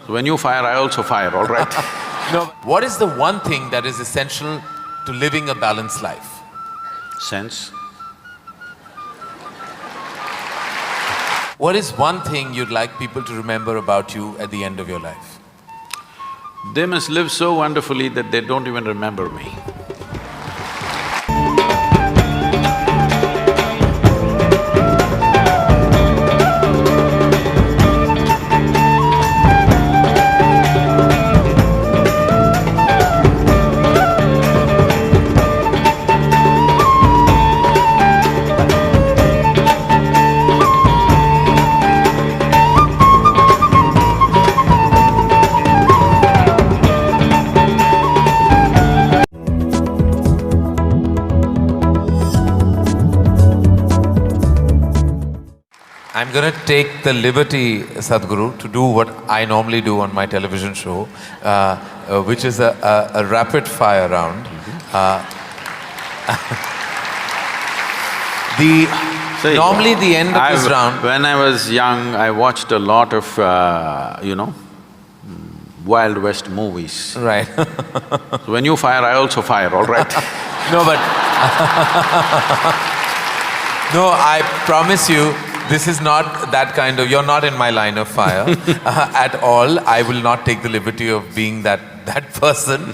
When you fire, I also fire, all right? No. What is the one thing that is essential to living a balanced life? Sense. What is one thing you'd like people to remember about you at the end of your life? They must live so wonderfully that they don't even remember me. I'm gonna take the liberty, Sadhguru, to do what I normally do on my television show, which is a rapid fire round. Normally the end of this round… When I was young, I watched a lot of, Wild West movies. Right. When you fire, I also fire, all right? No, but no, I promise you, this is not that kind of… you're not in my line of fire at all. I will not take the liberty of being that person.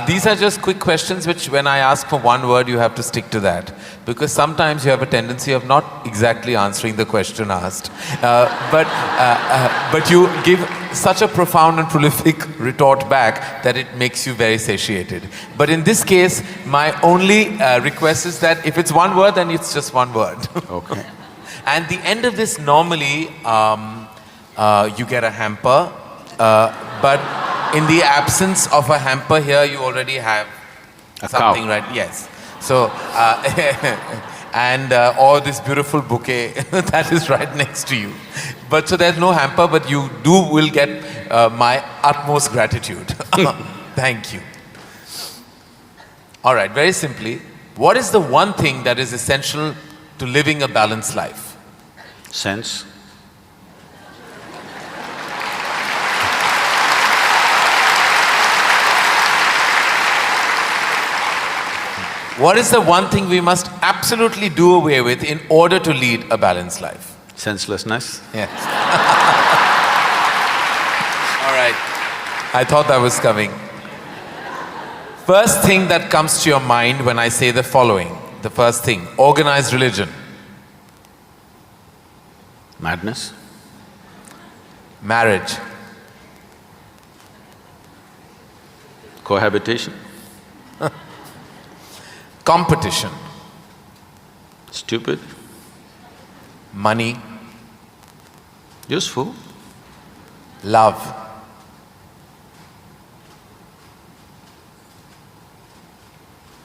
These are just quick questions which when I ask for one word, you have to stick to that. Because sometimes you have a tendency of not exactly answering the question asked. But you give such a profound and prolific retort back that it makes you very satiated. But in this case, my only request is that if it's one word, then it's just one word. Okay. And the end of this, normally, you get a hamper, but in the absence of a hamper here, you already have something, right? Yes. So, or this beautiful bouquet that is right next to you. But so there's no hamper, but you will get my utmost gratitude. Thank you. All right, very simply, what is the one thing that is essential to living a balanced life? Sense. What is the one thing we must absolutely do away with in order to lead a balanced life? Senselessness. Yes. All right. I thought that was coming. First thing that comes to your mind when I say the following, the first thing, organized religion. Madness. Marriage. Cohabitation. Competition. Stupid. Money. Useful. Love.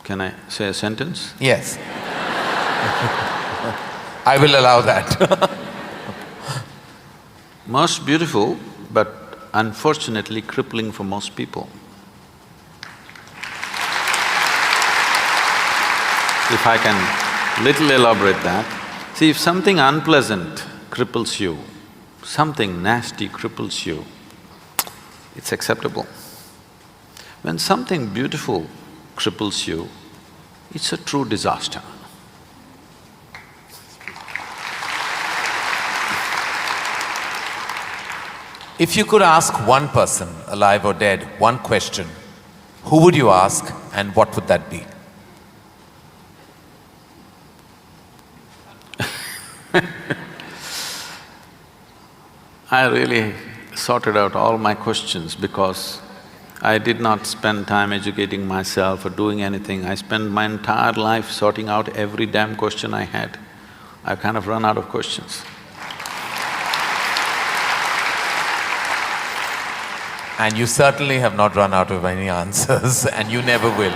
Can I say a sentence? Yes. I will allow that. Most beautiful, but unfortunately crippling for most people. If I can little elaborate that, see, if something unpleasant cripples you, something nasty cripples you, it's acceptable. When something beautiful cripples you, it's a true disaster. If you could ask one person, alive or dead, one question, who would you ask and what would that be? I really sorted out all my questions because I did not spend time educating myself or doing anything. I spent my entire life sorting out every damn question I had. I've kind of run out of questions. And you certainly have not run out of any answers and you never will.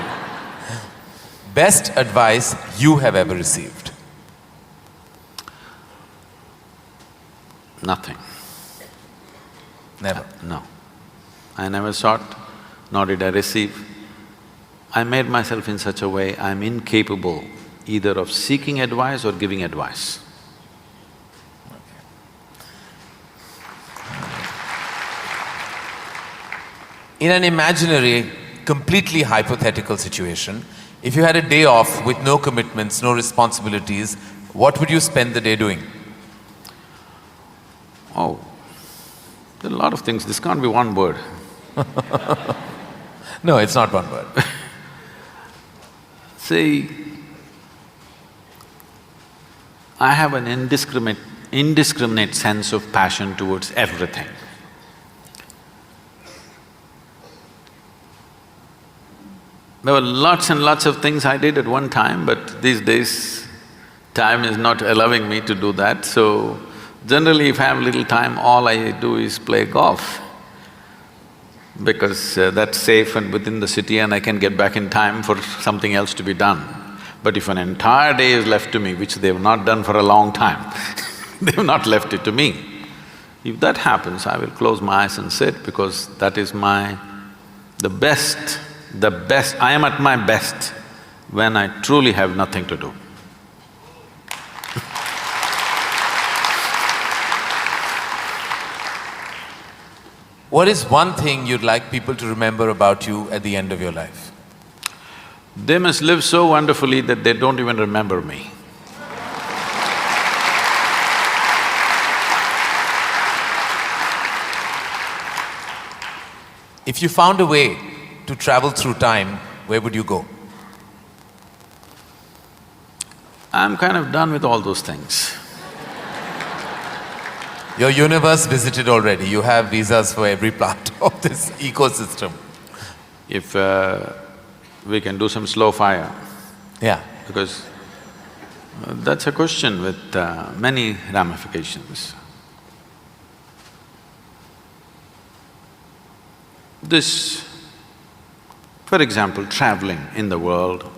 Best advice you have ever received? Nothing. Never? No. I never sought, nor did I receive. I made myself in such a way I'm incapable either of seeking advice or giving advice. In an imaginary, completely hypothetical situation, if you had a day off with no commitments, no responsibilities, what would you spend the day doing? Oh, there are a lot of things. This can't be one word. No, it's not one word. See, I have an indiscriminate sense of passion towards everything. There were lots and lots of things I did at one time, but these days, time is not allowing me to do that, so generally if I have little time, all I do is play golf. Because that's safe and within the city and I can get back in time for something else to be done. But if an entire day is left to me, which they've not done for a long time, they've not left it to me. If that happens, I will close my eyes and sit because that is the best, I am at my best when I truly have nothing to do. What is one thing you'd like people to remember about you at the end of your life? They must live so wonderfully that they don't even remember me. If you found a way to travel through time, where would you go? I'm kind of done with all those things. Your universe visited already, you have visas for every part of this ecosystem. If we can do some slow fire, Yeah. because that's a question with many ramifications. This, for example, traveling in the world,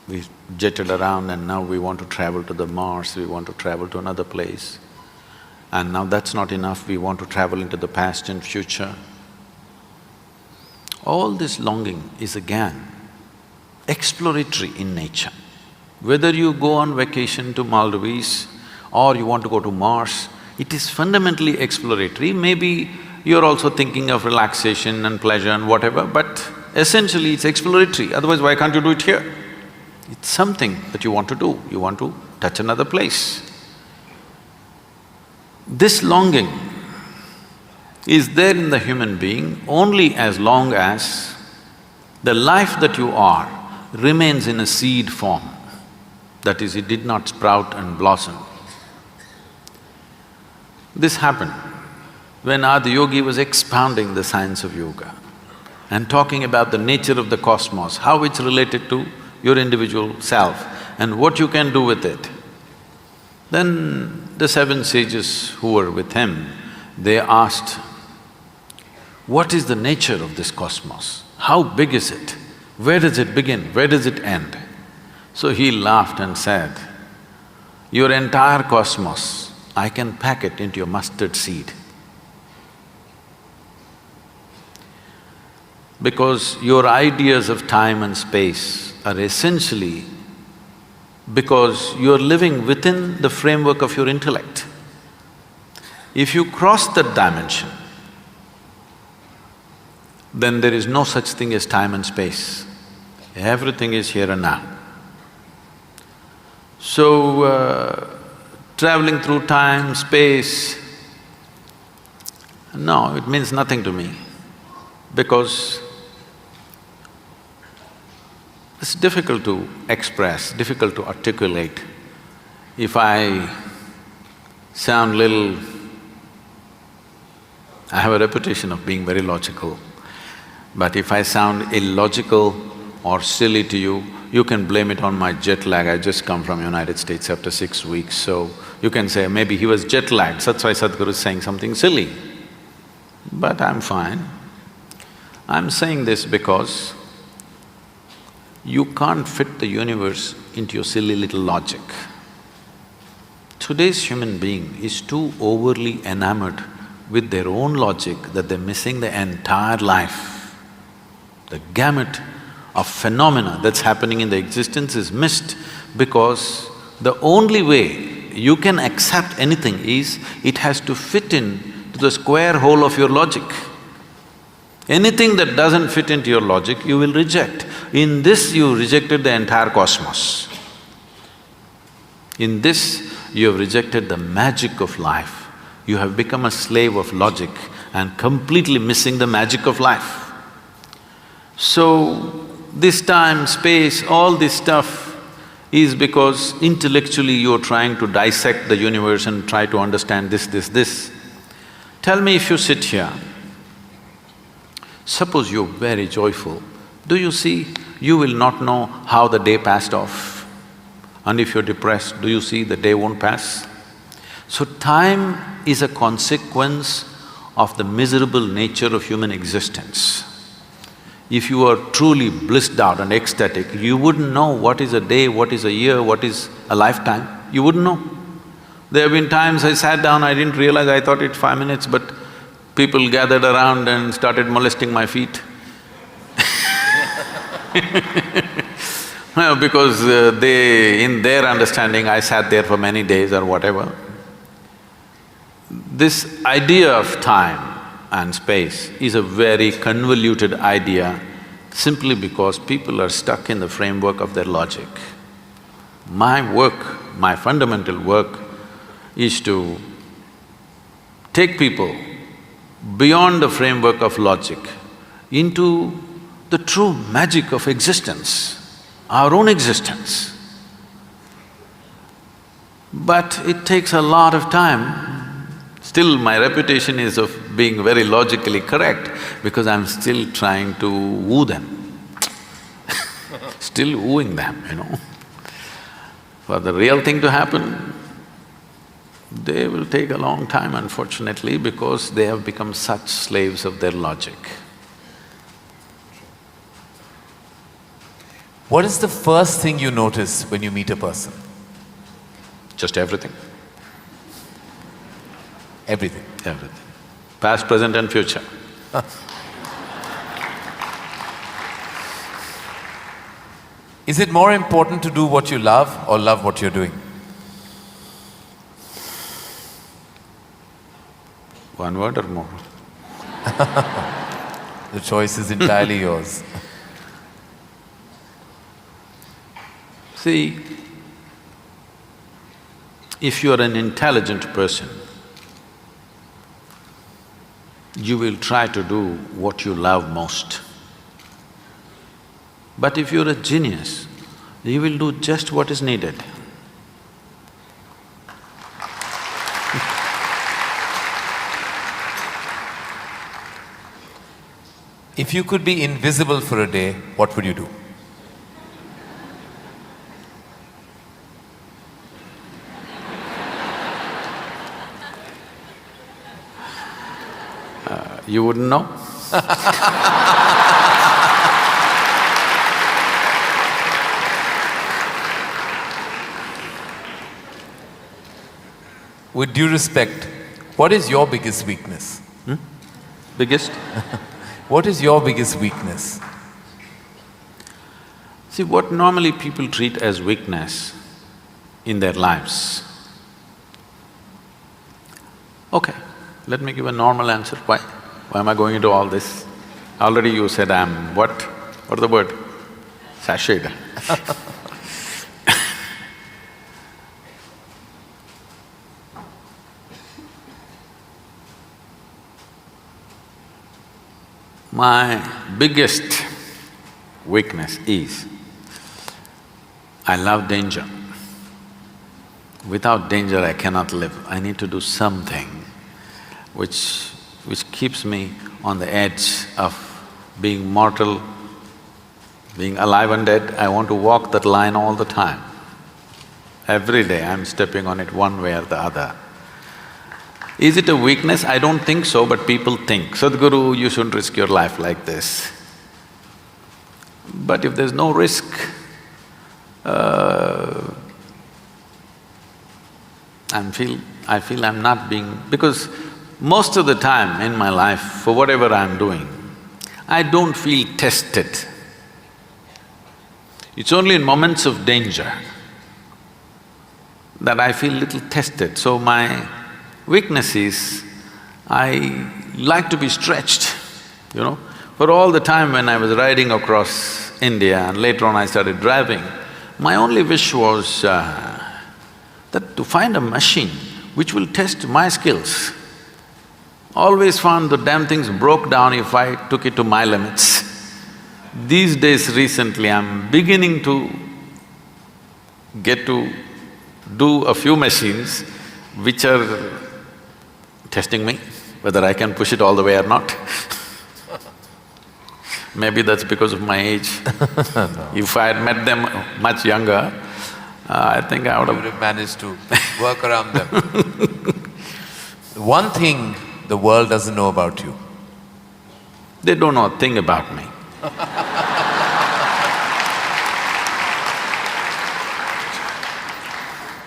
we jetted around and now we want to travel to the Mars, we want to travel to another place. And now that's not enough, we want to travel into the past and future. All this longing is again exploratory in nature. Whether you go on vacation to Maldives or you want to go to Mars, it is fundamentally exploratory. Maybe you're also thinking of relaxation and pleasure and whatever, but essentially it's exploratory, otherwise why can't you do it here? It's something that you want to do, you want to touch another place. This longing is there in the human being only as long as the life that you are remains in a seed form. That is, it did not sprout and blossom. This happened when Adi Yogi was expounding the science of yoga and talking about the nature of the cosmos, how it's related to your individual self and what you can do with it. Then the seven sages who were with him, they asked, what is the nature of this cosmos? How big is it? Where does it begin? Where does it end? So he laughed and said, your entire cosmos, I can pack it into a mustard seed. Because your ideas of time and space are essentially because you're living within the framework of your intellect. If you cross that dimension, then there is no such thing as time and space. Everything is here and now. So, traveling through time, space, no, it means nothing to me because it's difficult to express, difficult to articulate. If I sound little… I have a reputation of being very logical, but if I sound illogical or silly to you, you can blame it on my jet lag. I just come from United States after 6 weeks, so you can say maybe he was jet lagged, that's why Sadhguru is saying something silly. But I'm fine. I'm saying this because you can't fit the universe into your silly little logic. Today's human being is too overly enamored with their own logic that they're missing the entire life. The gamut of phenomena that's happening in the existence is missed because the only way you can accept anything is it has to fit in to the square hole of your logic. Anything that doesn't fit into your logic, you will reject. In this, you rejected the entire cosmos. In this, you have rejected the magic of life. You have become a slave of logic and completely missing the magic of life. So, this time, space, all this stuff is because intellectually you're trying to dissect the universe and try to understand this. Tell me, if you sit here, suppose you're very joyful, do you see, you will not know how the day passed off. And if you're depressed, do you see the day won't pass? So time is a consequence of the miserable nature of human existence. If you are truly blissed out and ecstatic, you wouldn't know what is a day, what is a year, what is a lifetime. You wouldn't know. There have been times I sat down, I didn't realize, I thought it's 5 minutes, but people gathered around and started molesting my feet. Well, because in their understanding, I sat there for many days or whatever. This idea of time and space is a very convoluted idea simply because people are stuck in the framework of their logic. My work, my fundamental work is to take people beyond the framework of logic into the true magic of existence, our own existence. But it takes a lot of time. Still, my reputation is of being very logically correct because I'm still trying to woo them still wooing them, you know. For the real thing to happen, they will take a long time, unfortunately, because they have become such slaves of their logic. What is the first thing you notice when you meet a person? Just everything. Everything. Everything. Past, present and future. Is it more important to do what you love or love what you're doing? One word or more? The choice is entirely yours. See, if you are an intelligent person, you will try to do what you love most. But if you're a genius, you will do just what is needed. If you could be invisible for a day, what would you do? You wouldn't know? With due respect, what is your biggest weakness? Biggest? What is your biggest weakness? See, what normally people treat as weakness in their lives. Okay, let me give a normal answer. Why? Why am I going into all this? Already you said I'm what? What is the word? Sashayed. My biggest weakness is, I love danger. Without danger, I cannot live. I need to do something which keeps me on the edge of being mortal, being alive and dead. I want to walk that line all the time. Every day I'm stepping on it one way or the other. Is it a weakness? I don't think so, but people think, Sadhguru, you shouldn't risk your life like this. But if there's no risk, I feel I'm not being… because most of the time in my life, for whatever I'm doing, I don't feel tested. It's only in moments of danger that I feel little tested. So my weakness is, I like to be stretched, you know. For all the time when I was riding across India and later on I started driving, my only wish was that to find a machine which will test my skills. Always found the damn things broke down if I took it to my limits. These days recently I'm beginning to get to do a few machines which are testing me, whether I can push it all the way or not. Maybe that's because of my age. No. If I had met them much younger, I think I would You would have managed to work around them. One thing the world doesn't know about you. They don't know a thing about me.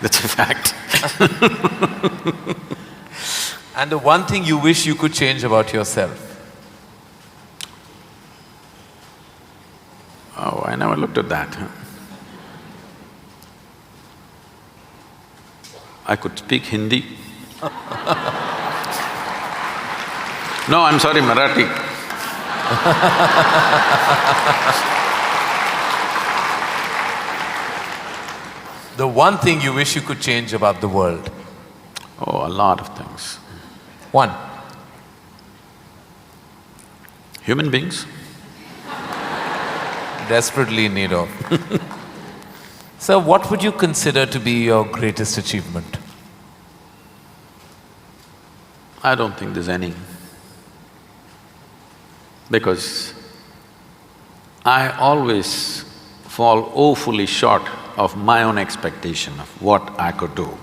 That's a fact. And the one thing you wish you could change about yourself. Oh, I never looked at that. I could speak Hindi. No, I'm sorry, Marathi. The one thing you wish you could change about the world. Oh, a lot of things. One. Human beings. Desperately in need of. Sir, what would you consider to be your greatest achievement? I don't think there's any. Because I always fall woefully short of my own expectation of what I could do.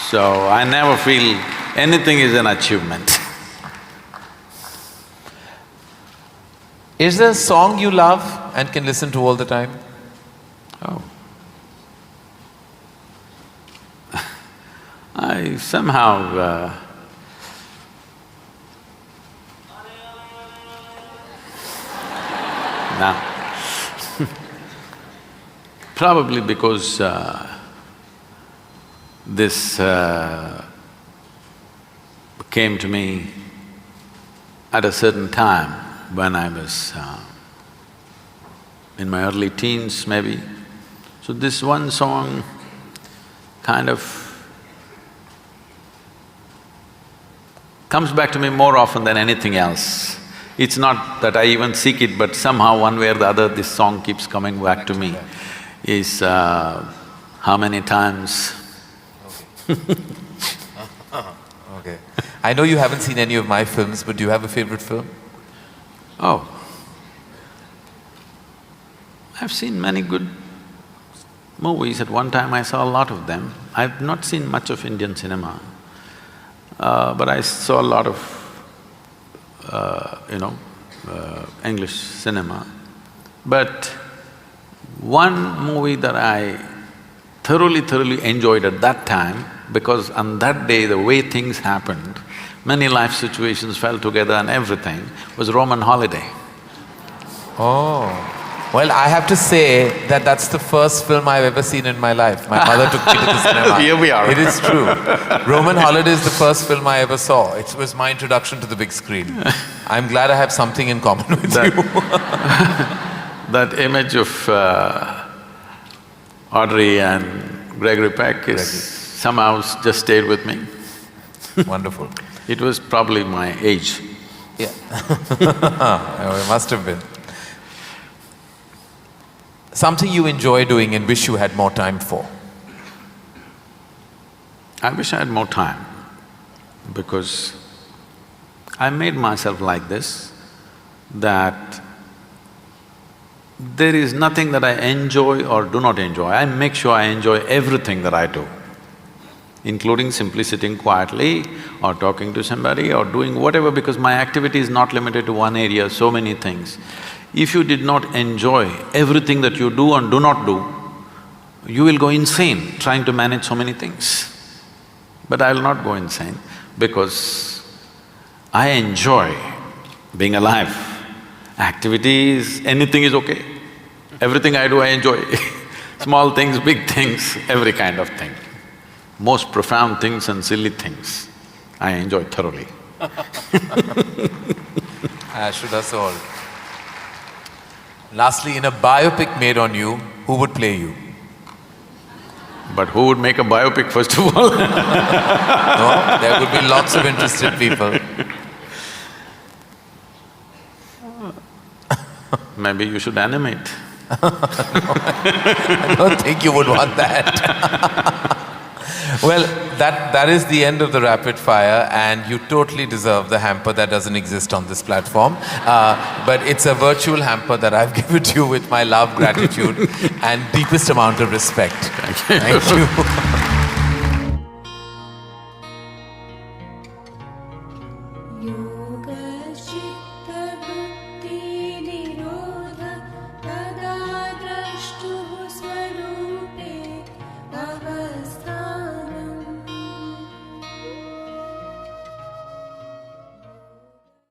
So I never feel anything is an achievement. Is there a song you love and can listen to all the time? Oh. I somehow nah. Probably because this came to me at a certain time when I was in my early teens maybe. So this one song kind of comes back to me more often than anything else. It's not that I even seek it, but somehow one way or the other this song keeps coming back to me. Is how many times Okay. I know you haven't seen any of my films, but do you have a favorite film? Oh. I've seen many good movies. At one time I saw a lot of them. I've not seen much of Indian cinema, but I saw a lot of, English cinema. But one movie that I thoroughly enjoyed at that time, because on that day the way things happened, many life situations fell together and everything, was Roman Holiday. Oh. Well, I have to say that that's the first film I've ever seen in my life. My mother took me to the cinema. Here we are. It is true. Roman Holiday is the first film I ever saw. It was my introduction to the big screen. I'm glad I have something in common with you. That image of Audrey and Gregory Peck is somehow just stayed with me. Wonderful. It was probably my age. Yeah. It must have been. Something you enjoy doing and wish you had more time for? I wish I had more time, because I made myself like this, that there is nothing that I enjoy or do not enjoy. I make sure I enjoy everything that I do, including simply sitting quietly or talking to somebody or doing whatever, because my activity is not limited to one area, so many things. If you did not enjoy everything that you do and do not do, you will go insane trying to manage so many things. But I will not go insane, because I enjoy being alive. Activities, anything is okay. Everything I do, I enjoy. Small things, big things, every kind of thing. Most profound things and silly things, I enjoy thoroughly. Should us all. Lastly, in a biopic made on you, who would play you? But who would make a biopic first of all? No, there would be lots of interested people. Maybe you should animate. I don't think you would want that. Well, that is the end of the rapid fire, and you totally deserve the hamper that doesn't exist on this platform. But it's a virtual hamper that I've given to you with my love, gratitude, and deepest amount of respect. Thank you. Yoga